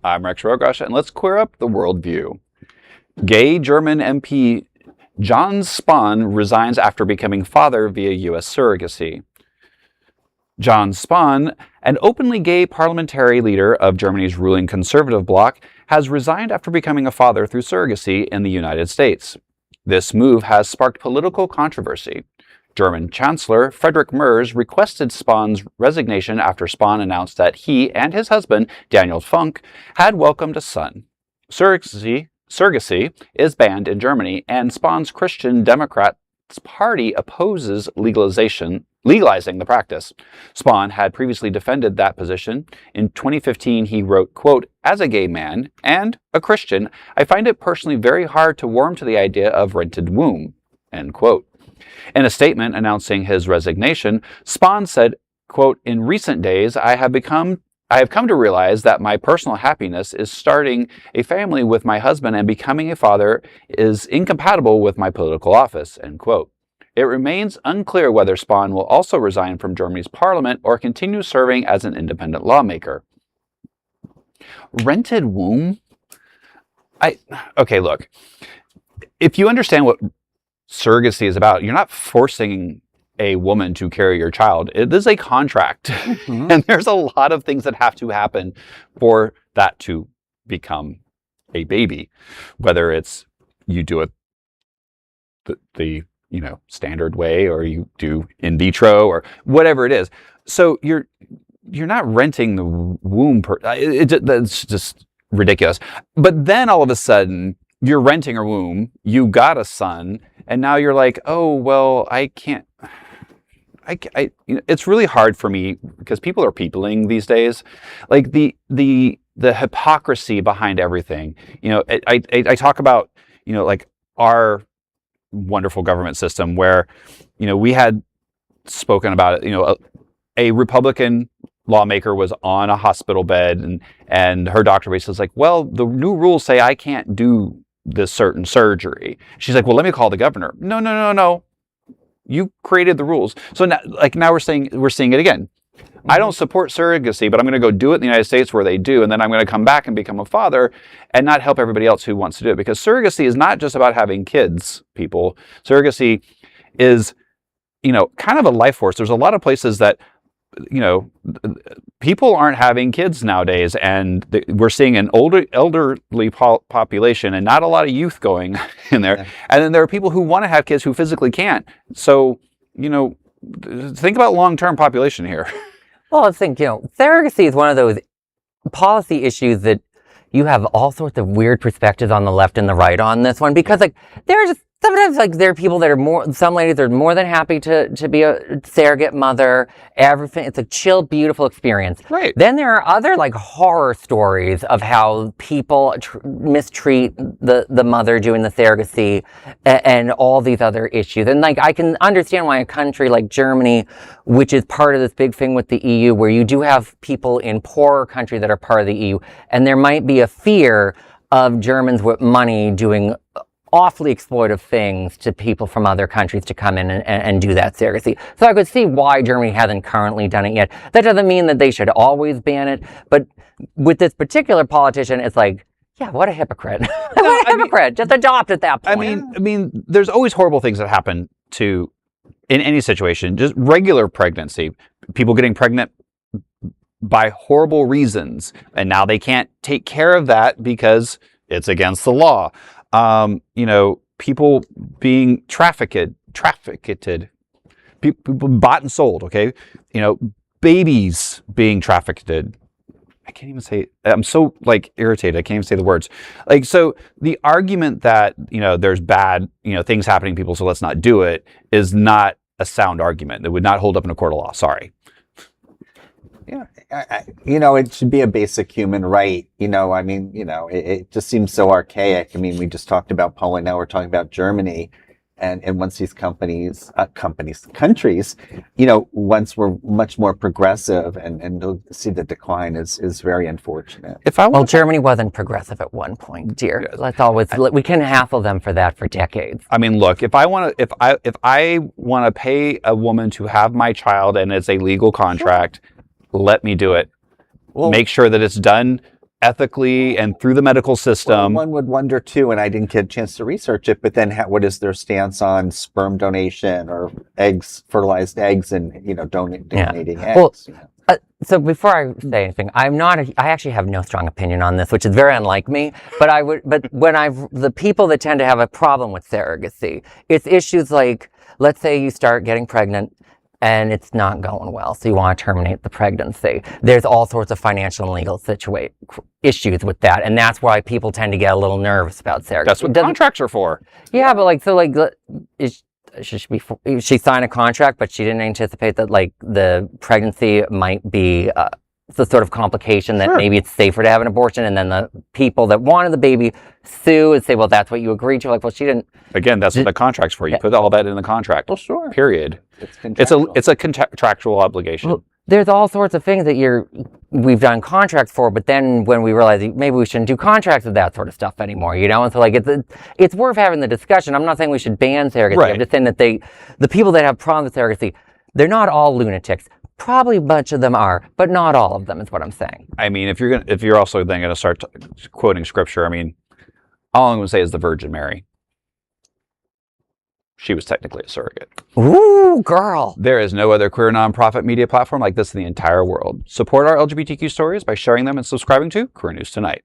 I'm Rex Rogosh, and let's queer up the worldview. Gay German MP John Spahn resigns after becoming father via U.S. surrogacy. John Spahn, an openly gay parliamentary leader of Germany's ruling conservative bloc, has resigned after becoming a father through surrogacy in the United States. This move has sparked political controversy. German Chancellor Friedrich Merz requested Spahn's resignation after Spahn announced that he and his husband, Daniel Funke, had welcomed a son. Surrogacy is banned in Germany, and Spahn's Christian Democrats Party opposes legalizing the practice. Spahn had previously defended that position. In 2015, he wrote, quote, "As a gay man and a Christian, I find it personally very hard to warm to the idea of rented womb," end quote. In a statement announcing his resignation, Spahn said, quote, "In recent days, I have come to realize that my personal happiness is starting a family with my husband, and becoming a father is incompatible with my political office," end quote. It remains unclear whether Spahn will also resign from Germany's parliament or continue serving as an independent lawmaker. Rented womb? Okay, look. If you understand what surrogacy is about, you're not forcing a woman to carry your child. It is a contract. Mm-hmm. And there's a lot of things that have to happen for that to become a baby. Whether it's you do it the standard way, or you do in vitro, or whatever it is. So you're not renting the womb. That's just ridiculous. But then all of a sudden, you're renting a womb, you got a son, and now you're like, oh, well, I can't. It's really hard for me because people are peopling these days. Like the hypocrisy behind everything. I talk about, like our wonderful government system where, we had spoken about it. A Republican lawmaker was on a hospital bed and her doctor basically was like, well, the new rules say I can't do this certain surgery. She's like, well, let me call the governor. No. You created the rules. So now we're seeing it again. I don't support surrogacy, but I'm going to go do it in the United States where they do, and then I'm going to come back and become a father and not help everybody else who wants to do it. Because surrogacy is not just about having kids, people. Surrogacy is, kind of a life force. There's a lot of places that, people aren't having kids nowadays, and we're seeing an elderly population and not a lot of youth going in there. Yeah. And then there are people who want to have kids who physically can't. So, think about long-term population here. Well, I think, surrogacy is one of those policy issues that you have all sorts of weird perspectives on the left and the right on this one, because sometimes there are people that are some ladies are more than happy to be a surrogate mother. Everything, it's a chill, beautiful experience. Right. Then there are other horror stories of how people mistreat the mother doing the surrogacy and all these other issues. And I can understand why a country like Germany, which is part of this big thing with the EU, where you do have people in poorer countries that are part of the EU, and there might be a fear of Germans with money doing awfully exploitive things to people from other countries to come in and do that surrogacy. So I could see why Germany hasn't currently done it yet. That doesn't mean that they should always ban it, but with this particular politician, it's yeah, what a hypocrite. What a hypocrite. Just adopt at that point. I mean, there's always horrible things that happen in any situation. Just regular pregnancy, people getting pregnant by horrible reasons, and now they can't take care of that because it's against the law. People being trafficked, people bought and sold, okay? Babies being trafficked. I can't even say, I'm so irritated. I can't even say the words. So the argument that, there's bad, things happening to people, so let's not do it, is not a sound argument. It would not hold up in a court of law. Sorry. Yeah, it should be a basic human right. It just seems so archaic. I mean, we just talked about Poland. Now we're talking about Germany. And once these countries, once we're much more progressive, and to see the decline is very unfortunate. Germany wasn't progressive at one point, dear. Yes. We can hassle them for that for decades. I mean, look, if I want to pay a woman to have my child and it's a legal contract, sure, let me do it. Well, make sure that it's done ethically and through the medical Well, system. one would wonder too, and I didn't get a chance to research it, but then what is their stance on sperm donation or eggs, fertilized eggs, and donating eggs? Well, so before I say anything, I actually have no strong opinion on this, which is very unlike me. But the people that tend to have a problem with surrogacy, it's issues like, let's say you start getting pregnant and it's not going well, so you want to terminate the pregnancy. There's all sorts of financial and legal issues with that, and that's why people tend to get a little nervous about surrogacy. That's what contracts are for. Yeah, but she signed a contract, but she didn't anticipate that the pregnancy might be the sort of complication that maybe it's safer to have an abortion, and then the people that wanted the baby sue and say, well, that's what you agreed to. Like, well, she didn't. Again, that's what the contract's for. You put all that in the contract. Well, sure. Period. It's It's a contractual obligation. Well, there's all sorts of things that we've done contracts for, but then when we realize maybe we shouldn't do contracts with that sort of stuff anymore, and so it's worth having the discussion. I'm not saying we should ban surrogacy. Right. I'm just saying that the people that have problems with surrogacy, they're not all lunatics. Probably a bunch of them are, but not all of them is what I'm saying. I mean, if you're also then going to start quoting scripture, I mean, all I'm going to say is the Virgin Mary. She was technically a surrogate. Ooh, girl. There is no other queer nonprofit media platform like this in the entire world. Support our LGBTQ stories by sharing them and subscribing to Queer News Tonight.